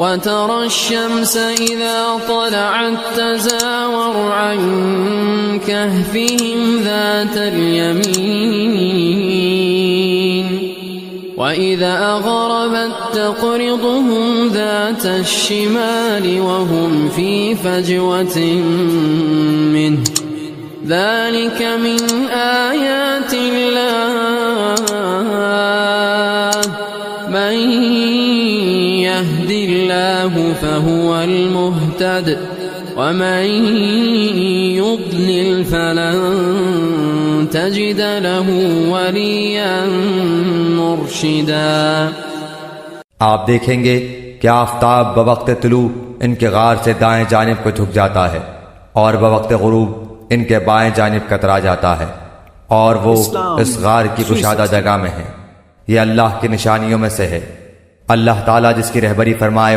وترى الشمس إذا طلعت تزاور عن كهفهم ذات اليمين وإذا غربت تقرضهم ذات الشمال وهم في فجوة منه ذلك من آيات الله من يهد الله فهو المهتد ومن يضلل فلن تجد له وليا مرشدا। आप देखेंगे कि आफताब बवक्त तुलू इनके गार से दाएं जानिब को झुक जाता है और बवक्त गुरूब इनके बाएं जानिब कतरा जाता है और वो इस गार की कुशादा जगह में है। ये अल्लाह की निशानियों में से है। अल्लाह ताला जिसकी रहबरी फरमाए